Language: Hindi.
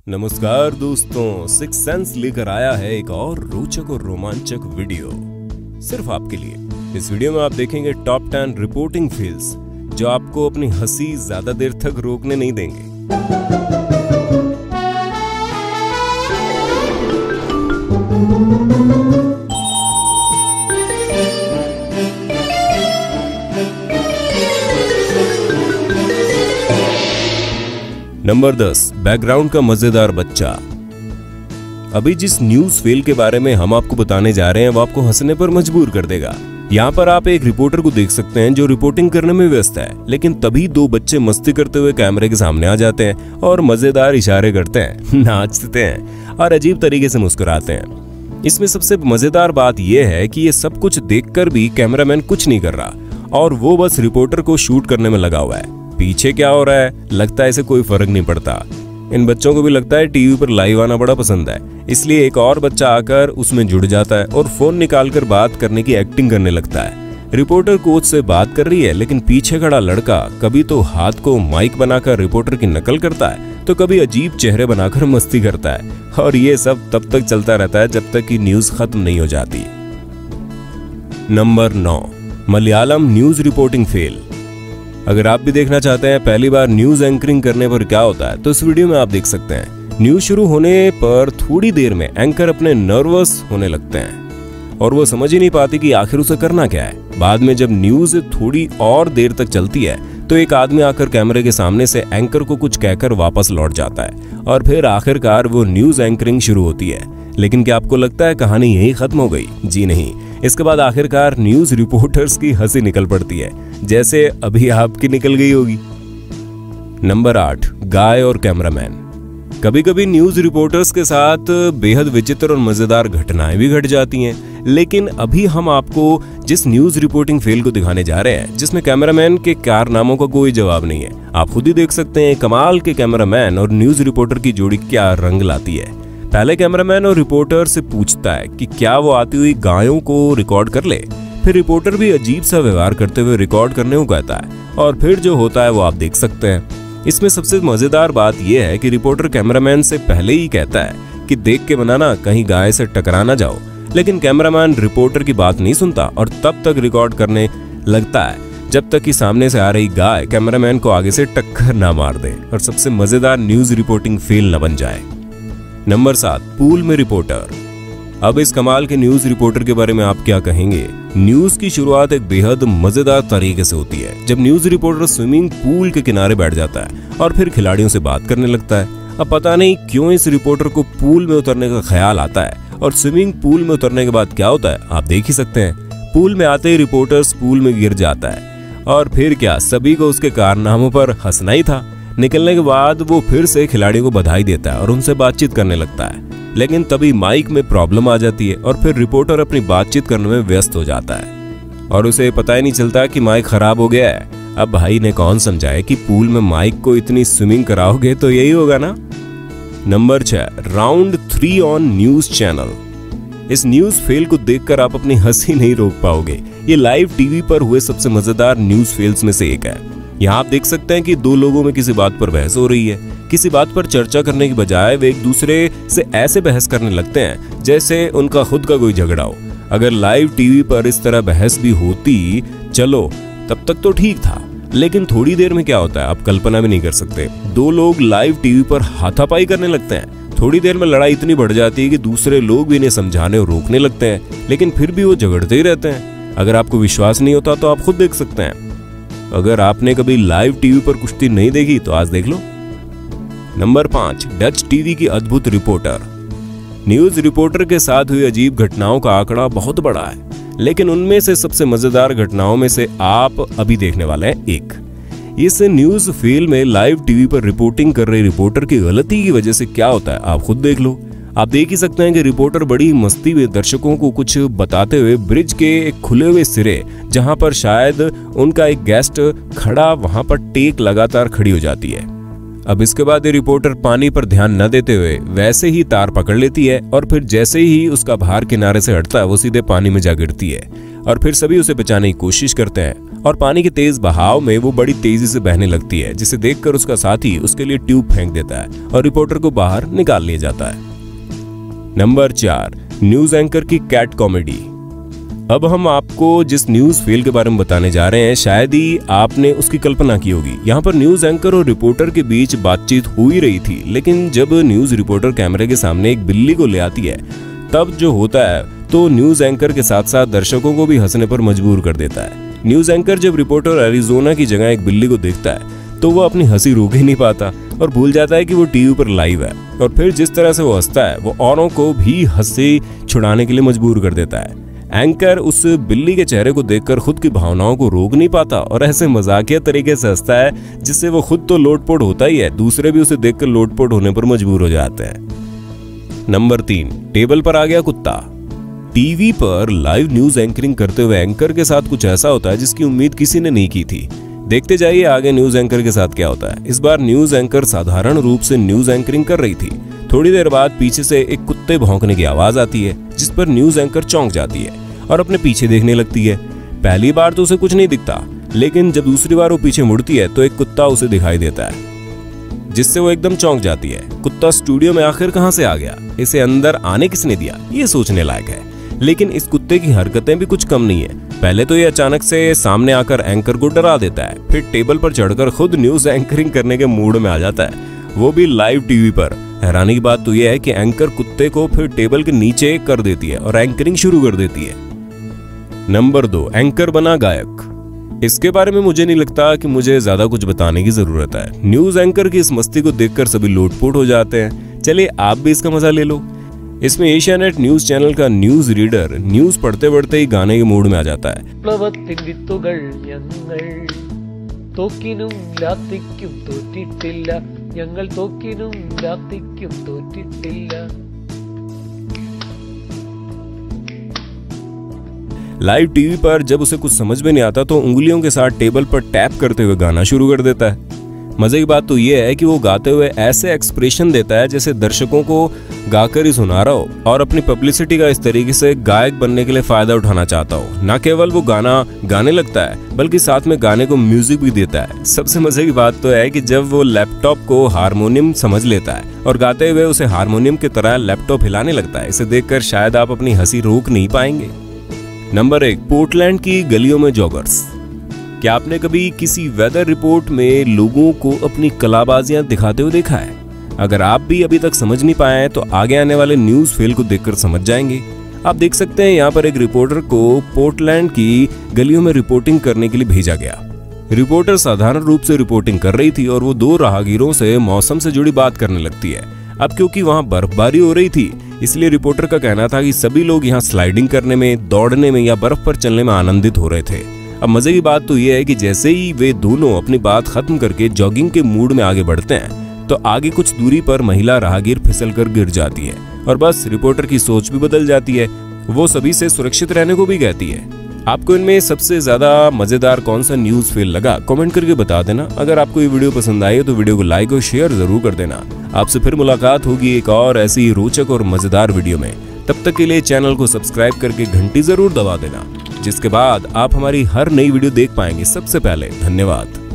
नमस्कार दोस्तों, सिक्स सेंस लेकर आया है एक और रोचक और रोमांचक वीडियो सिर्फ आपके लिए। इस वीडियो में आप देखेंगे टॉप 10 रिपोर्टिंग फेल्स जो आपको अपनी हंसी ज्यादा देर तक रोकने नहीं देंगे। नंबर 10, बैकग्राउंड का मजेदार बच्चा। अभी जिस न्यूज फेल के बारे में हम आपको बताने जा रहे हैं वो आपको हंसने पर मजबूर कर देगा। यहाँ पर आप एक रिपोर्टर को देख सकते हैं जो रिपोर्टिंग करने में व्यस्त है, लेकिन तभी दो बच्चे मस्ती करते हुए कैमरे के सामने आ जाते हैं और मजेदार इशारे करते हैं, नाचते हैं और अजीब तरीके से मुस्कुराते हैं। इसमें सबसे मजेदार बात यह है कि ये सब कुछ देखकर भी कैमरामैन कुछ नहीं कर रहा और वो बस रिपोर्टर को शूट करने में लगा हुआ है। पीछे क्या हो रहा है लगता है इसे कोई फर्क नहीं पड़ता। इन बच्चों को भी लगता है टीवी पर लाइव आना बड़ा पसंद है, इसलिए एक और बच्चा आकर उसमें जुड़ जाता है और फोन निकालकर बात करने की एक्टिंग करने लगता है। रिपोर्टर कोच से बात कर रही है, लेकिन पीछे खड़ा लड़का कभी तो हाथ को माइक बनाकर रिपोर्टर की नकल करता है तो कभी अजीब चेहरे बनाकर मस्ती करता है, और ये सब तब तक चलता रहता है जब तक कि न्यूज खत्म नहीं हो जाती। Number 9, Malayalam news reporting fail. अगर आप भी देखना चाहते हैं पहली बार न्यूज एंकरिंग करने पर क्या होता है तो इस वीडियो में आप देख सकते हैं। न्यूज शुरू होने पर थोड़ी देर में एंकर अपने नर्वस होने लगते हैं और वो समझ ही नहीं पाती कि आखिर उसे करना क्या है। बाद में जब न्यूज थोड़ी और देर तक चलती है तो एक आदमी आकर कैमरे के सामने से एंकर को कुछ कहकर वापस लौट जाता है और फिर आखिरकार वो न्यूज एंकरिंग शुरू होती है। लेकिन क्या आपको लगता है कहानी यही खत्म हो गई? जी नहीं, इसके बाद आखिरकार न्यूज रिपोर्टर्स की हंसी निकल पड़ती है, जैसे अभी आपकी निकल गई होगी। नंबर 8, गाय और कैमरामैन। कभी कभी न्यूज रिपोर्टर्स के साथ बेहद विचित्र और मजेदार घटनाएं भी घट जाती हैं, लेकिन अभी हम आपको जिस न्यूज रिपोर्टिंग फेल को दिखाने जा रहे हैं जिसमें कैमरामैन के कारनामों का कोई जवाब नहीं है। आप खुद ही देख सकते हैं कमाल के कैमरामैन और न्यूज रिपोर्टर की जोड़ी क्या रंग लाती है। पहले कैमरामैन और रिपोर्टर से पूछता है कि क्या वो आती हुई गायों को रिकॉर्ड कर ले, फिर रिपोर्टर भी अजीब सा व्यवहार करते हुए रिकॉर्ड करने को कहता है और फिर जो होता है वो आप देख सकते हैं। इसमें सबसे मजेदार बात यह है कि रिपोर्टर कैमरामैन से पहले ही कहता है कि देख के बनाना, कहीं गाय से टकरा ना जाओ, लेकिन कैमरामैन रिपोर्टर की बात नहीं सुनता और तब तक रिकॉर्ड करने लगता है जब तक कि सामने से आ रही गाय कैमरामैन को आगे से टक्कर ना मार दे और सबसे मजेदार न्यूज रिपोर्टिंग फेल न बन जाए। नंबर 7, पूल में रिपोर्टर। अब इस कमाल के न्यूज रिपोर्टर के बारे में आप क्या कहेंगे? न्यूज की शुरुआत एक बेहद मजेदार तरीके से होती है जब न्यूज रिपोर्टर स्विमिंग पूल के किनारे बैठ जाता है और फिर खिलाड़ियों से बात करने लगता है। अब पता नहीं क्यों इस रिपोर्टर को पूल में उतरने का ख्याल आता है और स्विमिंग पूल में उतरने के बाद क्या होता है आप देख ही सकते हैं। पूल में आते ही रिपोर्टर पूल में गिर जाता है और फिर क्या, सभी को उसके कारनामों पर हंसना ही था। निकलने के बाद वो फिर से खिलाड़ियों को बधाई देता है और उनसे बातचीत करने लगता है, लेकिन तभी माइक में प्रॉब्लम आ जाती है और फिर रिपोर्टर अपनी बातचीत करने में व्यस्त हो जाता है और उसे पता ही नहीं चलता कि माइक खराब हो गया है। अब भाई ने कौन समझाए कि पूल में माइक को इतनी स्विमिंग कराओगे तो यही होगा ना। Number 6, round 3 on news channel. इस न्यूज फेल को देखकर आप अपनी हंसी नहीं रोक पाओगे। ये लाइव टीवी पर हुए सबसे मजेदार न्यूज फेल्स में से एक है। यहाँ आप देख सकते हैं कि दो लोगों में किसी बात पर बहस हो रही है। किसी बात पर चर्चा करने की बजाय वे एक दूसरे से ऐसे बहस करने लगते हैं जैसे उनका खुद का कोई झगड़ा हो। अगर लाइव टीवी पर इस तरह बहस भी होती चलो तब तक तो ठीक था, लेकिन थोड़ी देर में क्या होता है आप कल्पना भी नहीं कर सकते। दो लोग लाइव टीवी पर हाथापाई करने लगते हैं। थोड़ी देर में लड़ाई इतनी बढ़ जाती है कि दूसरे लोग भी इन्हें समझाने और रोकने लगते हैं, लेकिन फिर भी वो झगड़ते ही रहते हैं। अगर आपको विश्वास नहीं होता तो आप खुद देख सकते हैं। अगर आपने कभी लाइव टीवी पर कुश्ती नहीं देखी तो आज देख लो। नंबर 5, डच टीवी की अद्भुत रिपोर्टर। न्यूज रिपोर्टर के साथ हुई अजीब घटनाओं का आंकड़ा बहुत बड़ा है, लेकिन उनमें से सबसे मजेदार घटनाओं में से आप अभी देखने वाले हैं एक। इस न्यूज फेल में लाइव टीवी पर रिपोर्टिंग कर रहे रिपोर्टर की गलती की वजह से क्या होता है आप खुद देख लो। आप देख ही सकते हैं कि रिपोर्टर बड़ी मस्ती में दर्शकों को कुछ बताते हुए ब्रिज के एक खुले हुए सिरे जहां पर शायद उनका एक गेस्ट खड़ा, वहां पर टेक लगातार खड़ी हो जाती है। अब इसके बाद ये रिपोर्टर पानी पर ध्यान न देते हुए वैसे ही तार पकड़ लेती है और फिर जैसे ही उसका भार किनारे से हटता है वो सीधे पानी में जा गिरती है और फिर सभी उसे बचाने की कोशिश करते हैं और पानी के तेज बहाव में वो बड़ी तेजी से बहने लगती है, जिसे देखकर उसका साथी उसके लिए ट्यूब फेंक देता है और रिपोर्टर को बाहर निकाल लिया जाता है। नंबर 4, न्यूज एंकर की कैट कॉमेडी। अब हम आपको जिस न्यूज फेल के बारे में बताने जा रहे हैं शायद ही आपने उसकी कल्पना की होगी। यहाँ पर न्यूज एंकर और रिपोर्टर के बीच बातचीत हो ही रही थी, लेकिन जब न्यूज रिपोर्टर कैमरे के सामने एक बिल्ली को ले आती है तब जो होता है तो न्यूज एंकर के साथ साथ दर्शकों को भी हंसने पर मजबूर कर देता है। न्यूज एंकर जब रिपोर्टर एरिजोना की जगह एक बिल्ली को देखता है तो वो अपनी हंसी रोक ही नहीं पाता और भूल जाता है कि वो टीवी पर लाइव है, और फिर जिस तरह से वो हंसता है वो औरों को भी हंसी छुड़ाने के लिए मजबूर कर देता है। एंकर उस बिल्ली के चेहरे को देखकर खुद की भावनाओं को रोक नहीं पाता और ऐसे मजाकिया तरीके से हंसता है जिससे वो खुद तो लोटपोट होता ही है, दूसरे भी उसे देखकर लोटपोट होने पर मजबूर हो जाते हैं। नंबर 3, टेबल पर आ गया कुत्ता। टीवी पर लाइव न्यूज एंकरिंग करते हुए एंकर के साथ कुछ ऐसा होता है जिसकी उम्मीद किसी ने नहीं की थी। देखते जाइए आगे न्यूज एंकर के साथ क्या होता है। इस बार न्यूज एंकर साधारण रूप से न्यूज एंकरिंग कर रही थी। थोड़ी देर बाद पीछे से एक कुत्ते भौंकने की आवाज आती है, जिस पर न्यूज एंकर चौंक जाती है और अपने पीछे देखने लगती है। पहली बार तो उसे कुछ नहीं दिखता, लेकिन जब दूसरी बार वो पीछे मुड़ती है तो एक कुत्ता उसे दिखाई देता है, जिससे वो एकदम चौंक जाती है। कुत्ता स्टूडियो में आखिर कहां से आ गया, इसे अंदर आने किसने दिया, ये सोचने लायक है। लेकिन इस कुत्ते की हरकतें भी कुछ कम नहीं है। पहले तो ये अचानक से सामने आकर एंकर को डरा देता है, फिर टेबल पर चढ़कर खुद न्यूज एंकरिंग करने के मूड में आ जाता है, वो भी लाइव टीवी पर। हैरानी की बात तो यह है कि एंकर कुत्ते को फिर टेबल के नीचे कर देती है और एंकरिंग शुरू कर देती है। नंबर 2, एंकर बना गायक। इसके बारे में मुझे नहीं लगता कि मुझे ज्यादा कुछ बताने की जरूरत है। न्यूज एंकर की इस मस्ती को देखकर सभी लोटपोट हो जाते हैं। चलिए आप भी इसका मजा ले लो। इसमें एशियानेट न्यूज चैनल का न्यूज रीडर न्यूज पढ़ते पढ़ते ही गाने के मूड में आ जाता है। लाइव टीवी पर जब उसे कुछ समझ में नहीं आता तो उंगलियों के साथ टेबल पर टैप करते हुए गाना शुरू कर देता है। मजे की बात तो यह है कि वो गाते हुए ऐसे एक्सप्रेशन देता है जैसे दर्शकों को गाकर ही सुना रहा हो और अपनी पब्लिसिटी का इस तरीके से गायक बनने के लिए फायदा उठाना चाहता हो। न केवल वो गाना गाने लगता है बल्कि साथ में गाने को म्यूजिक भी देता है। सबसे मजे की बात तो है कि जब वो लैपटॉप को हारमोनियम समझ लेता है और गाते हुए उसे हारमोनियम की तरह लैपटॉप हिलाने लगता है। इसे देखकर शायद आप अपनी हंसी रोक नहीं पाएंगे। नंबर 1, पोर्टलैंड की गलियों में जॉगर्स। क्या आपने कभी किसी वेदर रिपोर्ट में लोगों को अपनी कलाबाजियां दिखाते हुए देखा है? अगर आप भी अभी तक समझ नहीं पाए हैं तो आगे आने वाले न्यूज फेल को देखकर समझ जाएंगे। आप देख सकते हैं यहाँ पर एक रिपोर्टर को पोर्टलैंड की गलियों में रिपोर्टिंग करने के लिए भेजा गया। रिपोर्टर साधारण रूप से रिपोर्टिंग कर रही थी और वो 2 राहगीरों से मौसम से जुड़ी बात करने लगती है। अब क्योंकि वहां बर्फबारी हो रही थी इसलिए रिपोर्टर का कहना था कि सभी लोग यहाँ स्लाइडिंग करने में, दौड़ने में या बर्फ पर चलने में आनंदित हो रहे थे। अब मजे की बात तो यह है कि जैसे ही वे दोनों अपनी बात खत्म करके जॉगिंग के मूड में आगे बढ़ते हैं तो आगे कुछ दूरी पर महिला राहगीर फिसलकर गिर जाती है और बस रिपोर्टर की सोच भी बदल जाती है। वो सभी से सुरक्षित रहने को भी कहती है। आपको इनमें सबसे ज्यादा मजेदार कौन सा न्यूज फेल लगा कमेंट करके बता देना। अगर आपको ये वीडियो पसंद आई तो वीडियो को लाइक और शेयर जरूर कर देना। आपसे फिर मुलाकात होगी एक और ऐसी रोचक और मजेदार वीडियो में। तब तक के लिए चैनल को सब्सक्राइब करके घंटी जरूर दबा देना, जिसके बाद आप हमारी हर नई वीडियो देख पाएंगे सबसे पहले। धन्यवाद।